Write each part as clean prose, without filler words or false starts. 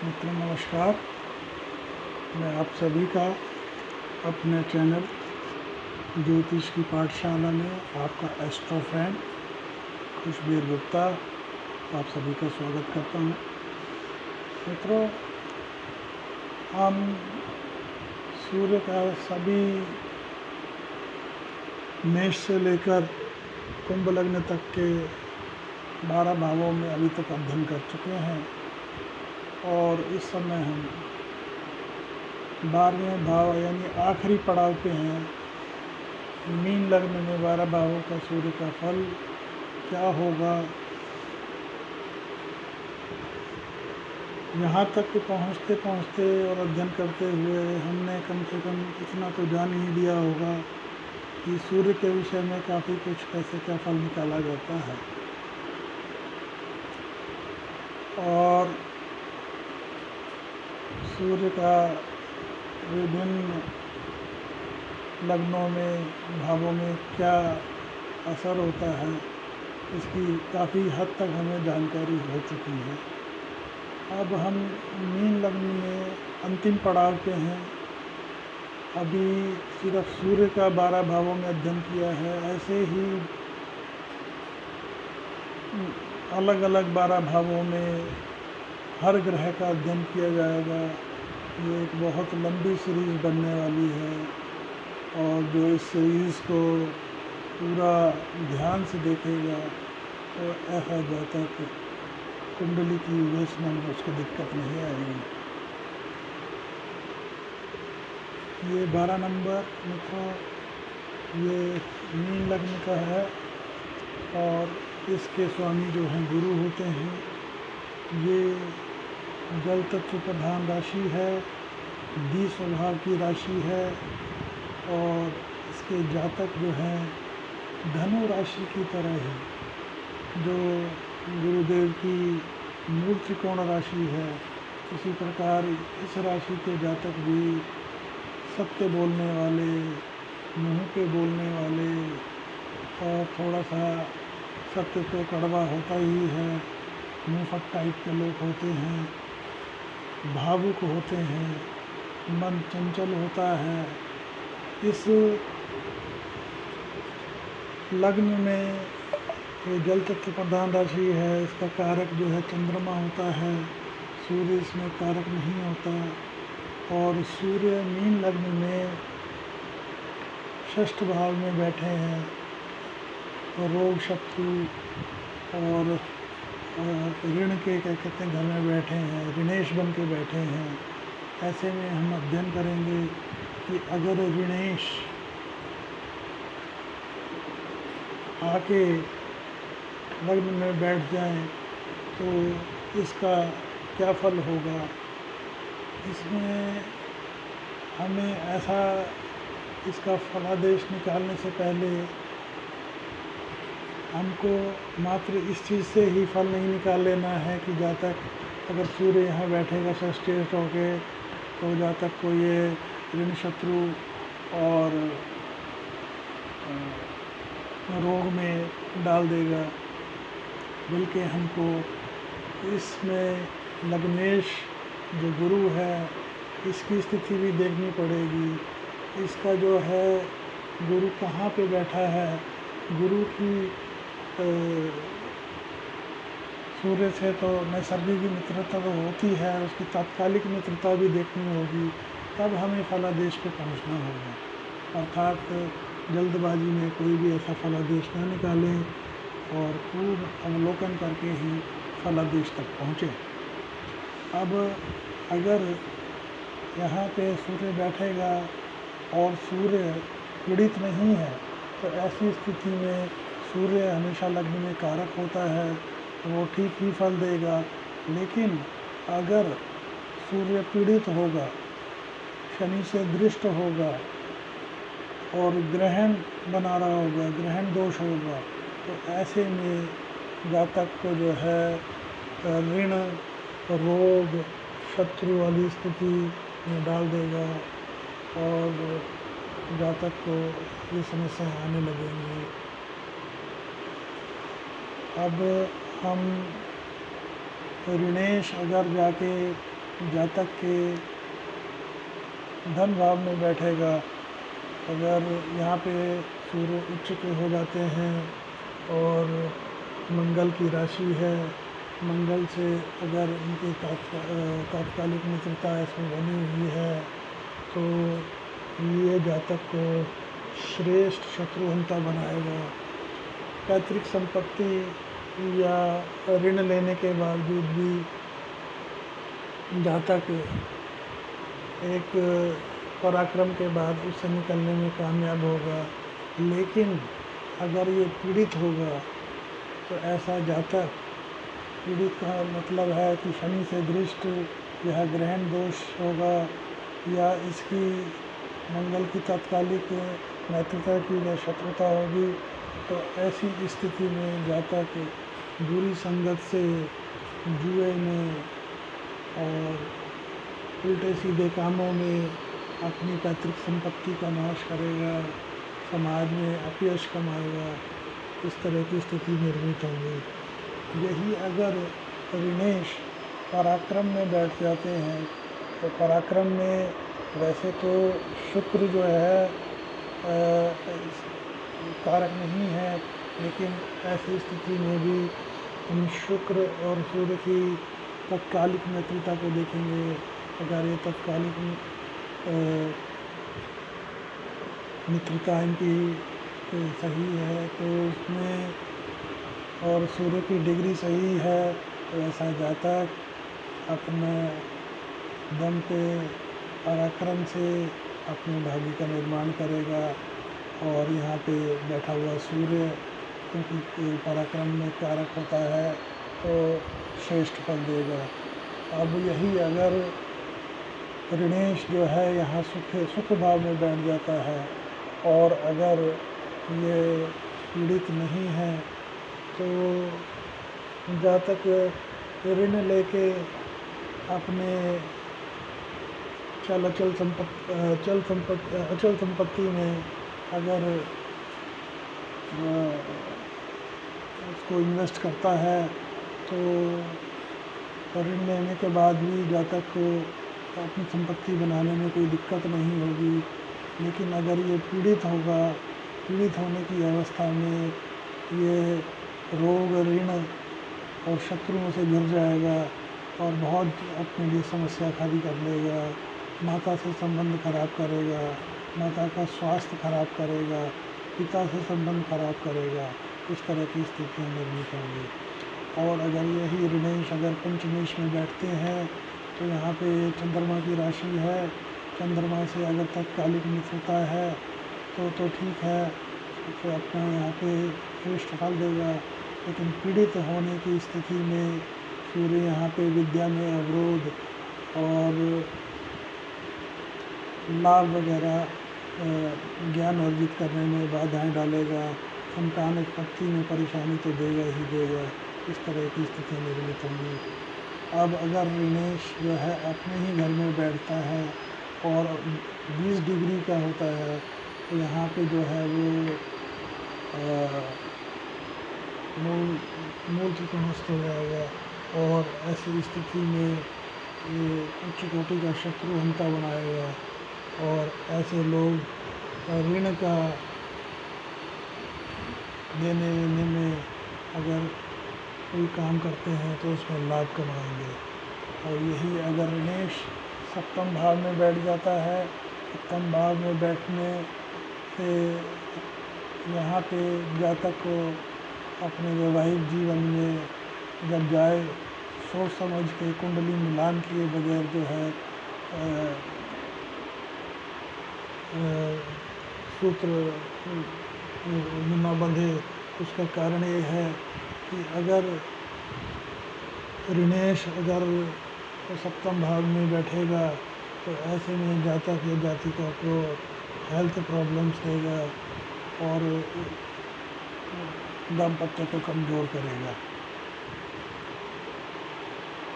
मित्रों नमस्कार। मैं आप सभी का अपने चैनल ज्योतिष की पाठशाला में आपका एस्ट्रो फ्रेंड खुशबीर गुप्ता आप सभी का स्वागत करता हूँ। मित्रों, हम सूर्य का सभी मेष से लेकर कुंभ लग्न तक के 12 भावों में अभी तक अध्ययन कर चुके हैं और इस समय हम 12वें भाव यानी आखिरी पड़ाव पे हैं। मीन लग्न में 12 भावों का सूर्य का फल क्या होगा, यहाँ तक पहुँचते पहुँचते और अध्ययन करते हुए हमने कम से कम इतना तो जान ही लिया होगा कि सूर्य के विषय में काफ़ी कुछ कैसे क्या फल निकाला जाता है। और सूर्य का विभिन्न लग्नों में भावों में क्या असर होता है, इसकी काफ़ी हद तक हमें जानकारी हो चुकी है। अब हम मीन लग्न में अंतिम पड़ाव पे हैं। अभी सिर्फ सूर्य का 12 भावों में अध्ययन किया है, ऐसे ही अलग अलग 12 भावों में हर ग्रह का अध्ययन किया जाएगा। ये एक बहुत लंबी सीरीज़ बनने वाली है और जो इस सीरीज़ को पूरा ध्यान से देखेगा तो ऐसा जातक कुंडली की विवेचना में उसको दिक्कत नहीं आएगी। ये 12 नंबर मित्रों ये मीन लग्न का है और इसके स्वामी जो हैं गुरु होते हैं। ये जल तत्व प्रधान राशि है, 20 स्वभाव की राशि है और इसके जातक जो हैं धनु राशि की तरह है, जो गुरुदेव की मूल त्रिकोण राशि है। इसी प्रकार इस राशि के जातक भी सत्य बोलने वाले, मुँह पे बोलने वाले और थोड़ा सा सत्य तो कड़वा होता ही है, मुँहफट टाइप के लोग होते हैं, भावुक होते हैं, मन चंचल होता है। इस लग्न में ये जल तत्व प्रधान राशि है, इसका कारक जो है चंद्रमा होता है, सूर्य इसमें कारक नहीं होता। और सूर्य मीन लग्न में षष्ठ भाव में बैठे हैं, रोग शत्रु और ऋण के क्या कहते हैं घर में बैठे हैं, ऋणेश बन के बैठे हैं। ऐसे में हम अध्ययन करेंगे कि अगर ऋणेश आके लग्न में बैठ जाएं तो इसका क्या फल होगा। इसमें हमें ऐसा इसका फलादेश निकालने से पहले हमको मात्र इस चीज़ से ही फल नहीं निकाल लेना है कि जातक अगर सूर्य यहाँ बैठेगा षष्ठेष्ठ होके तो जातक को ये ऋण शत्रु और रोग में डाल देगा, बल्कि हमको इसमें लग्नेश जो गुरु है इसकी स्थिति भी देखनी पड़ेगी। इसका जो है गुरु कहाँ पे बैठा है, गुरु की सूर्य से तो नैसर्गिक मित्रता तो होती है, उसकी तात्कालिक मित्रता भी देखनी होगी, तब हमें फलादेश पे पहुंचना होगा। अर्थात जल्दबाजी में कोई भी ऐसा फलादेश ना निकालें और पूर्ण अवलोकन करके ही फलादेश तक पहुँचे। अब अगर यहाँ पे सूर्य बैठेगा और सूर्य पीड़ित नहीं है तो ऐसी स्थिति में सूर्य हमेशा लग्न में कारक होता है तो वो ठीक ही फल देगा। लेकिन अगर सूर्य पीड़ित होगा, शनि से दृष्ट होगा और ग्रहण बना रहा होगा, ग्रहण दोष होगा, तो ऐसे में जातक को जो है ऋण रोग शत्रु वाली स्थिति में डाल देगा और जातक को ये समस्या आने लगेंगी। अब हम ऋणेश अगर जाके जातक के धन भाव में बैठेगा। अगर यहाँ पे सूर्य उच्च के हो जाते हैं और मंगल की राशि है, मंगल से अगर उनकी तात्कालिक मित्रता इसमें बनी हुई है तो ये जातक को श्रेष्ठ शत्रुहंता बनाएगा। पैतृक संपत्ति या ऋण लेने के बावजूद भी जातक एक पराक्रम के बाद उससे निकलने में कामयाब होगा। लेकिन अगर ये पीड़ित होगा तो ऐसा जातक, पीड़ित का मतलब है कि शनि से दृष्ट या ग्रहण दोष होगा या इसकी मंगल की तात्कालिक मित्रता की या शत्रुता होगी, तो ऐसी स्थिति में जातक बुरी संगत से, जुए में और उल्टे सीधे कामों में अपनी पैतृक संपत्ति का नाश करेगा, समाज में अपयश कमाएगा। इस तरह की स्थिति निर्मित होगी। यही अगर ऋणेश पराक्रम में बैठ जाते हैं तो पराक्रम में वैसे तो शुक्र जो है कारक नहीं है, लेकिन ऐसी स्थिति में भी हम शुक्र और सूर्य की तत्कालिक मित्रता को देखेंगे। अगर ये तत्कालिक मित्रता इनकी सही है तो उसमें, और सूर्य की डिग्री सही है, तो ऐसा जातक अपने दम पे पराक्रम से अपने भाग्य का निर्माण करेगा। और यहाँ पे बैठा हुआ सूर्य क्योंकि पराक्रम में कारक होता है तो श्रेष्ठ फल देगा। अब यही अगर ऋणेश जो है यहाँ सुख भाव में बैठ जाता है और अगर ये पीड़ित नहीं है तो जातक ऋण लेके अपने अचल संपत्ति में अगर उसको इन्वेस्ट करता है तो ऋण लेने के बाद भी जातक को अपनी संपत्ति बनाने में कोई दिक्कत नहीं होगी। लेकिन अगर ये पीड़ित होगा, पीड़ित होने की अवस्था में ये रोग, ऋण और शत्रुओं से घिर जाएगा और बहुत अपने लिए समस्या खड़ी कर लेगा। माता से संबंध खराब करेगा, माता का स्वास्थ्य खराब करेगा, पिता से संबंध खराब करेगा। इस तरह की स्थितियाँ निर्मित होंगी। और अगर यही ऋणेश अगर पंचमेश में बैठते हैं तो यहाँ पे चंद्रमा की राशि है, चंद्रमा से अगर तत्कालिक मित्रता है तो ठीक है, तो अपना यहाँ पे श्रेष्ठ फल देगा। लेकिन पीड़ित होने की स्थिति में सूर्य यहाँ पे विद्या में अवरोध और लाभ वगैरह ज्ञान अर्जित करने में बाधाएं डालेगा। संतान उत्पत्ति में परेशानी तो देगा ही देगा। इस तरह की स्थिति निर्मित होंगी। अब अगर ऋणेश जो है अपने ही घर में बैठता है और 20 डिग्री का होता है तो यहाँ पे जो है वो मूल त्रिकोणस्थ हो जाएगा और ऐसी स्थिति में ये उच्च कोटि का शत्रुहंता बनाएगा। और ऐसे लोग ऋण का देने लेने में अगर कोई काम करते हैं तो उसमें लाभ कमाएंगे। और यही अगर ऋणेश सप्तम भाव में बैठ जाता है, सप्तम भाव में बैठने से यहाँ पे जातक को अपने वैवाहिक जीवन में जब जाए सोच समझ के कुंडली मिलान किए बगैर जो है सूत्र न बंधे। उसका कारण ये है कि अगर ऋणेश अगर सप्तम भाव में बैठेगा तो ऐसे में जातक या जातिका को हेल्थ प्रॉब्लम्स देगा और दाम्पत्य को कमज़ोर करेगा।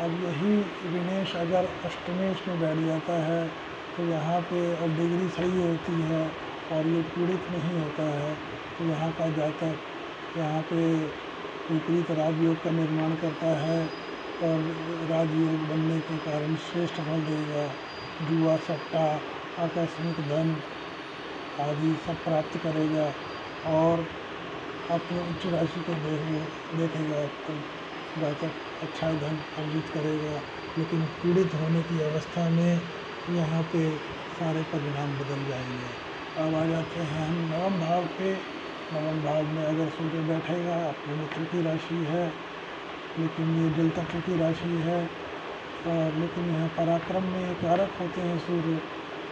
अब यही ऋणेश अगर अष्टमेश में बैठ जाता है तो यहाँ पे और डिग्री सही होती है और ये पीड़ित नहीं होता है तो यहाँ का जातक यहाँ पे विपरीत राजयोग का निर्माण करता है और राजयोग बनने के कारण श्रेष्ठ फल देगा। जुआ, सट्टा, आकस्मिक धन आदि सब प्राप्त करेगा और अपने उच्च राशि को देखेगा तो जातक अच्छा धन अर्जित करेगा। लेकिन पीड़ित होने की अवस्था में यहाँ पे सारे परिणाम बदल जाएंगे। अब आ जाते हैं हम नवम भाव पे। नवम भाव में अगर सूर्य बैठेगा, अपने मित्र की राशि है, लेकिन ये जल तत्व की राशि है, और लेकिन यहाँ पराक्रम में कारक होते हैं सूर्य,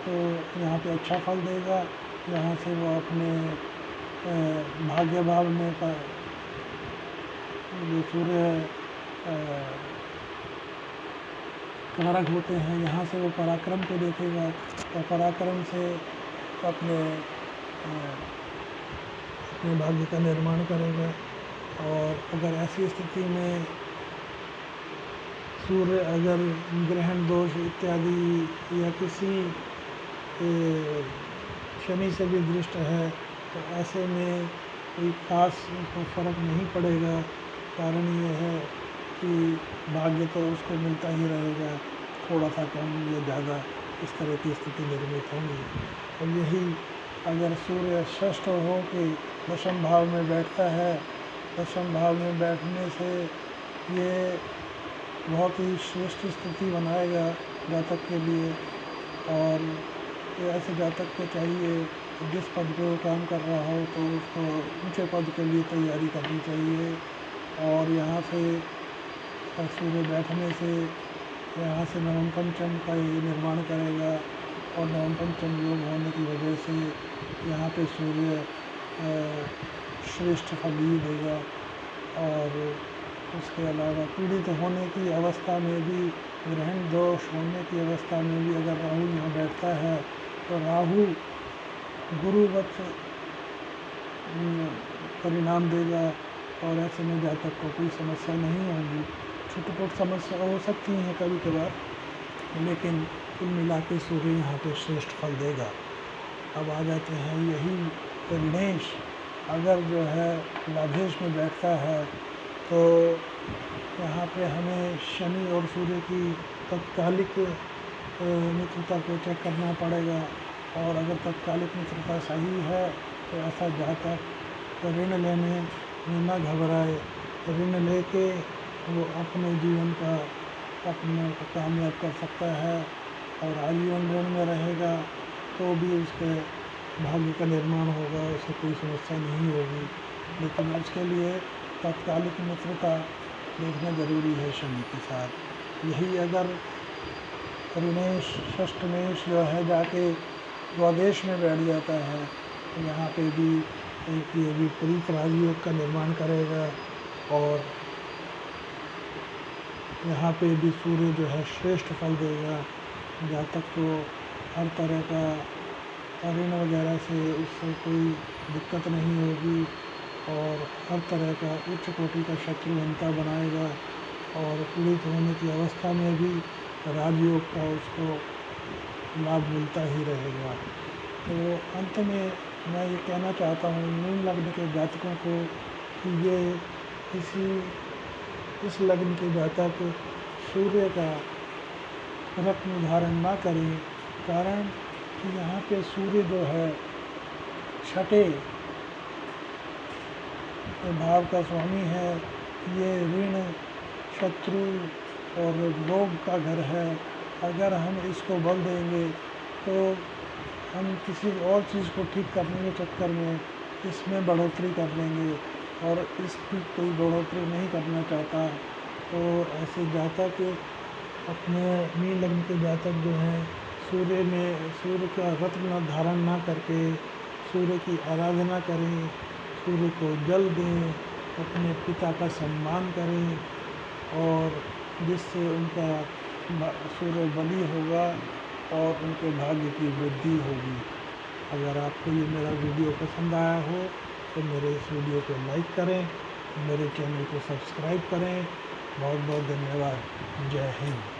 तो यहाँ पे अच्छा फल देगा। यहाँ से वो अपने भाग्य भाव में जो सूर्य कारक होते हैं, यहाँ से वो पराक्रम को देखेगा और पराक्रम से अपने भाग्य का निर्माण करेगा। और अगर ऐसी स्थिति में सूर्य अगर ग्रहण दोष इत्यादि या किसी शनि से भी दृष्ट है तो ऐसे में कोई खास उसको फर्क नहीं पड़ेगा। कारण ये है कि भाग्य तो उसको मिलता ही रहेगा, थोड़ा सा कम या ज़्यादा इस तरह की स्थिति निर्मित होंगी। और यही अगर सूर्य षष्ठ हो के दशम भाव में बैठता है, दशम भाव में बैठने से ये बहुत ही श्रेष्ठ स्थिति बनाएगा जातक के लिए। और ऐसे जातक को चाहिए जिस पद पे वो काम कर रहा हो तो उसको ऊंचे पद के लिए तैयारी करनी चाहिए। और यहाँ से सूर्य बैठने से यहाँ से नवम पंचम का ये निर्माण करेगा और नवम पंचम योग होने की वजह से यहाँ पे सूर्य श्रेष्ठ फल ही देगा। और उसके अलावा पीड़ित होने की अवस्था में भी, ग्रहण दोष होने की अवस्था में भी अगर राहु यहाँ बैठता है तो राहु गुरुवत परिणाम देगा और ऐसे में जातक को कोई समस्या नहीं होगी। छोटी मोटी समस्या हो सकती हैं कभी कभार, लेकिन कुल मिला के सूर्य यहाँ पे श्रेष्ठ फल देगा। अब आ जाते हैं यही ऋणेश अगर जो है लाभेश में बैठता है तो यहाँ पे हमें शनि और सूर्य की तत्कालिक मित्रता को चेक करना पड़ेगा। और अगर तत्कालिक मित्रता सही है तो ऐसा जातक ऋण लेने में न घबराए, ऋण लेके वो अपने जीवन का अपने को कामयाब कर सकता है। और आजीवन ऋण में रहेगा तो भी उसके भाग्य का निर्माण होगा, उसे कोई समस्या नहीं होगी। लेकिन उसके लिए तात्कालिक मित्रता देखना ज़रूरी है शनि के साथ। यही अगर ऋणेश षष्ठमेश जो है जाके द्वादश में बैठ जाता है तो यहाँ पे भी एक ये विपरीत राजयोग का निर्माण करेगा। और यहाँ पे भी सूर्य जो है श्रेष्ठ फल देगा। जातक को हर तरह का ऋण वगैरह से उससे कोई दिक्कत नहीं होगी और हर तरह का उच्च कोटि का शत्रुघ्नता बनाएगा। और पीड़ित होने की अवस्था में भी राजयोग का उसको लाभ मिलता ही रहेगा। तो अंत में मैं ये कहना चाहता हूँ मीन लग्न के जातकों को कि ये इस लग्न के जातक सूर्य का रत्न धारण ना करें। कारण कि यहाँ पे सूर्य जो है छठे भाव का स्वामी है। ये ऋण, शत्रु और रोग का घर है। अगर हम इसको बल देंगे तो हम किसी और चीज़ को ठीक करने के चक्कर में इसमें बढ़ोतरी कर लेंगे और इसकी कोई बढ़ोतरी नहीं करना चाहता। तो ऐसे जातक अपने मीन लग्न के जातक जो हैं सूर्य का रत्न धारण ना करके सूर्य की आराधना करें, सूर्य को जल दें, अपने पिता का सम्मान करें और जिससे उनका सूर्य बली होगा और उनके भाग्य की वृद्धि होगी। अगर आपको ये मेरा वीडियो पसंद आया हो तो मेरे इस वीडियो को लाइक करें, मेरे चैनल को सब्सक्राइब करें। बहुत बहुत धन्यवाद। जय हिंद।